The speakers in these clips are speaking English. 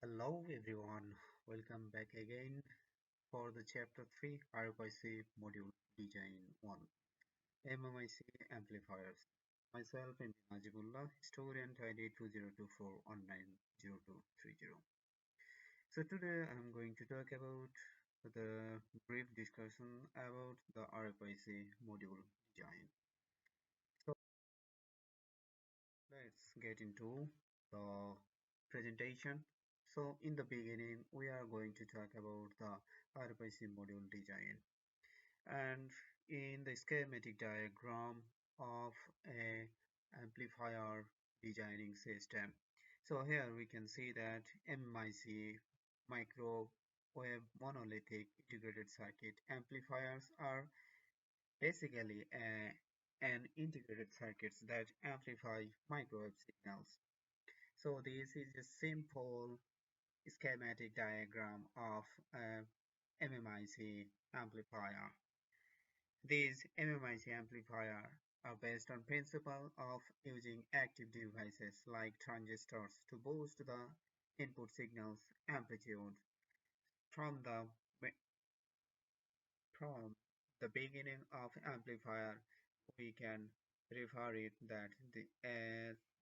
Hello everyone, welcome back again for the chapter 3 RFIC module design 1 MMIC amplifiers. Myself and Najibullah, student ID 2024190230. So today I'm going to talk about the brief discussion about the RFIC module design. So let's get into the presentation. So in the beginning, we are going to talk about the RFIC module design. And in the schematic diagram of a amplifier designing system. So here we can see that MMIC microwave monolithic integrated circuit amplifiers are basically an integrated circuits that amplify microwave signals. So this is a simple schematic diagram of a MMIC amplifier. These MMIC amplifiers are based on principle of using active devices like transistors to boost the input signal's amplitude. From the from the beginning of amplifier, we can refer it that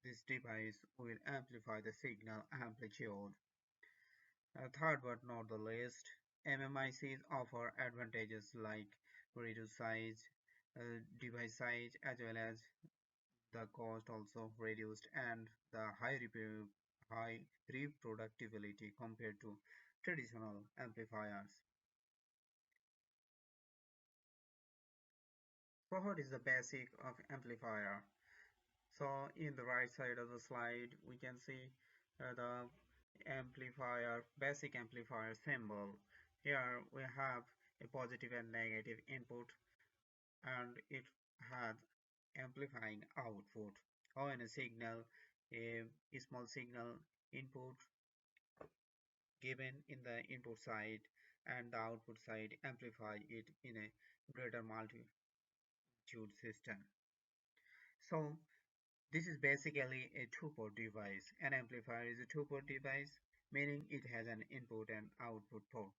this device will amplify the signal amplitude. Third but not the least, MMICs offer advantages like reduced size, device size, as well as the cost also reduced and the high reproducibility compared to traditional amplifiers. So what is the basic of amplifier? So in the right side of the slide, we can see the basic amplifier symbol. Here we have a positive and negative input and it has amplifying output. Or in a signal, a small signal input given in the input side and the output side amplify it in a greater multitude system. So this is basically a two-port device. An amplifier is a two-port device, meaning it has an input and output port.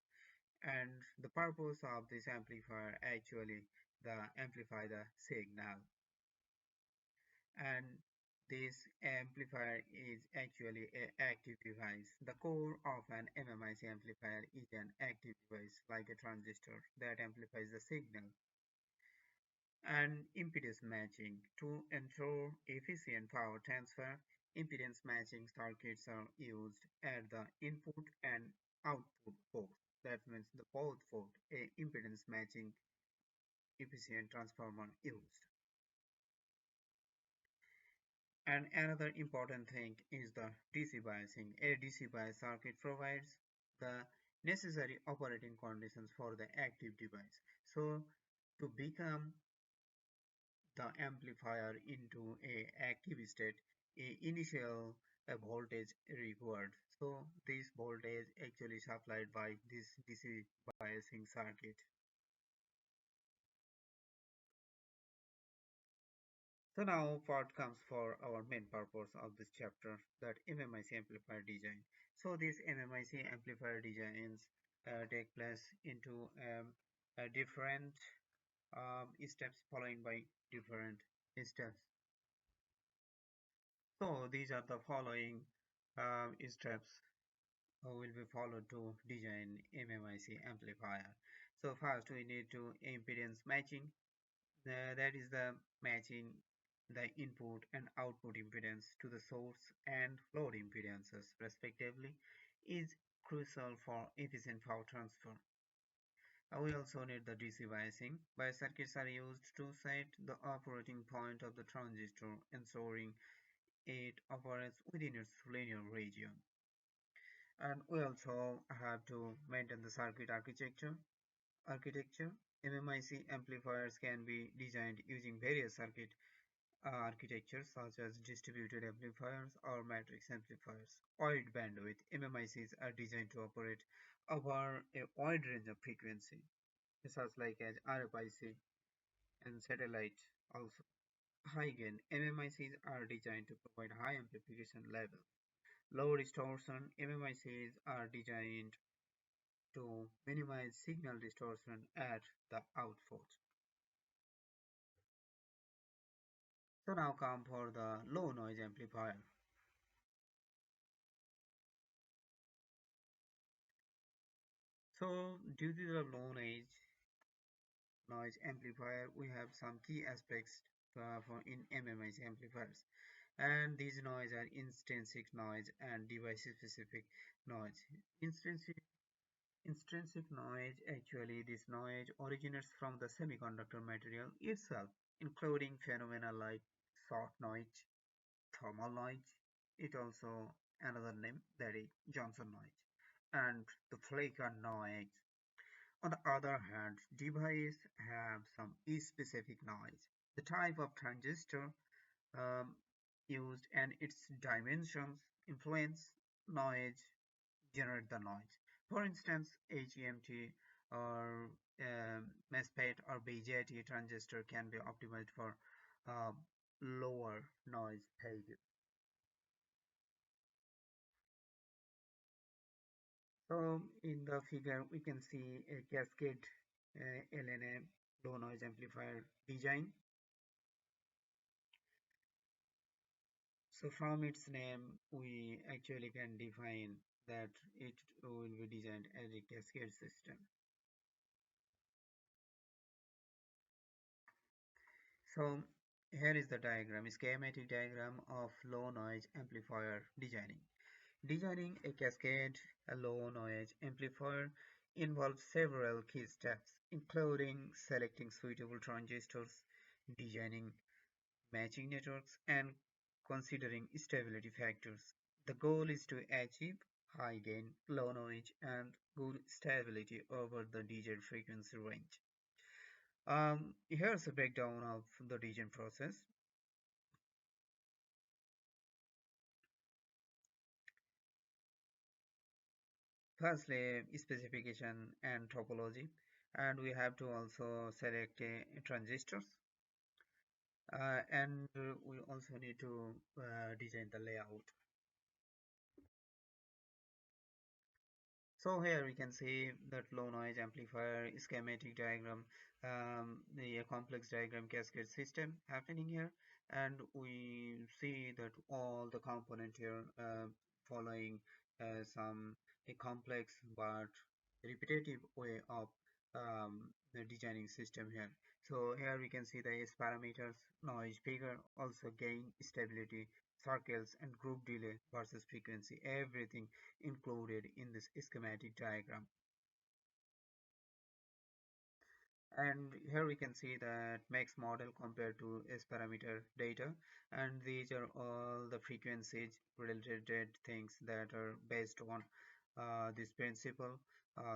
And the purpose of this amplifier actually the amplify the signal. And this amplifier is actually an active device. The core of an MMIC amplifier is an active device like a transistor that amplifies the signal. And impedance matching. To ensure efficient power transfer, impedance matching circuits are used at the input and output ports. That means the both port a impedance matching efficient transformer used. And another important thing is the DC biasing. A DC bias circuit provides the necessary operating conditions for the active device. So to become the amplifier into a active state, a initial voltage required. So this voltage actually supplied by this DC biasing circuit. So now part comes for our main purpose of this chapter, that MMIC amplifier design. So these MMIC amplifier designs take place into different steps following by different steps. So these are the following steps will be followed to design MMIC amplifier. So first we need to impedance matching. That is the matching the input and output impedance to the source and load impedances respectively is crucial for efficient power transfer. We also need the DC biasing. Bias circuits are used to set the operating point of the transistor, ensuring it operates within its linear region. And we also have to maintain the circuit architecture. MMIC amplifiers can be designed using various circuit architectures such as distributed amplifiers or matrix amplifiers. Wide bandwidth MMICs are designed to operate over a wide range of frequency, such like as RFIC and satellite also. High gain MMICs are designed to provide high amplification level. Low distortion MMICs are designed to minimize signal distortion at the output. So now come for the low noise amplifier. So due to the low noise amplifier, we have some key aspects for in MMIC amplifiers. And these noise are intrinsic noise and device-specific noise. Intrinsic Intrinsic noise, actually this noise originates from the semiconductor material itself, including phenomena like short noise, thermal noise, it also another name that is Johnson noise, and the flicker noise. On the other hand, devices have some specific noise. The type of transistor um, used and its dimensions influence noise generate the noise. For instance, HEMT or MESFET or BJT transistor can be optimized for uh, lower noise phases. So in the figure, we can see a cascade LNA low noise amplifier design. So from its name, we actually can define that it will be designed as a cascade system. So here is the diagram, schematic diagram of low noise amplifier designing. Designing a cascade, a low noise amplifier involves several key steps, including selecting suitable transistors, designing matching networks, and considering stability factors. The goal is to achieve high gain, low noise, and good stability over the DJ frequency range. Here's a breakdown of the design process. Firstly, specification and topology, and we have to also select transistors, and we also need to design the layout. So here we can see that low noise amplifier schematic diagram, the complex diagram cascade system happening here, and we see that all the component here following some a complex but repetitive way of the designing system here. So here we can see the S parameters, noise figure, also gain, stability, circles, and group delay versus frequency, everything included in this schematic diagram. And here we can see that max model compared to S parameter data, and these are all the frequencies related things that are based on this principle.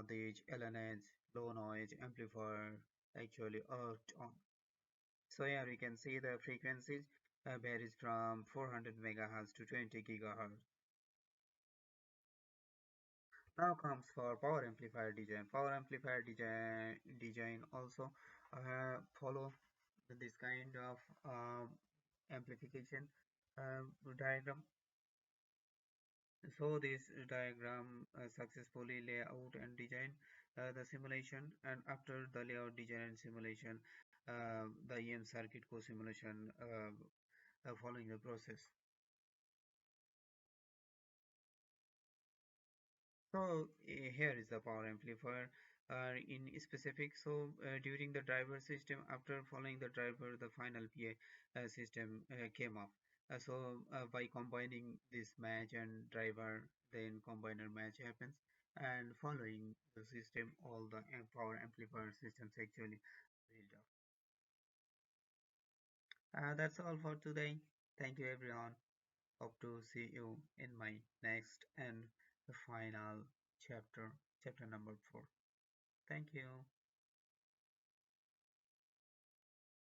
These LNAs, low noise amplifier actually worked on. So here we can see the frequencies varies from 400 megahertz to 20 gigahertz. Now comes for power amplifier design. Power amplifier design also follow this kind of amplification diagram. So this diagram successfully lay out and design the simulation, and after the layout design and simulation, the EM circuit co-simulation following the process. So here is the power amplifier in specific. So during the driver system, after following the driver, the final PA system came up. By combining this match and driver, then combiner match happens, and following the system, all the power amplifier systems actually build up. That's all for today. Thank you everyone. Hope to see you in my next and the final chapter, chapter number 4. Thank you.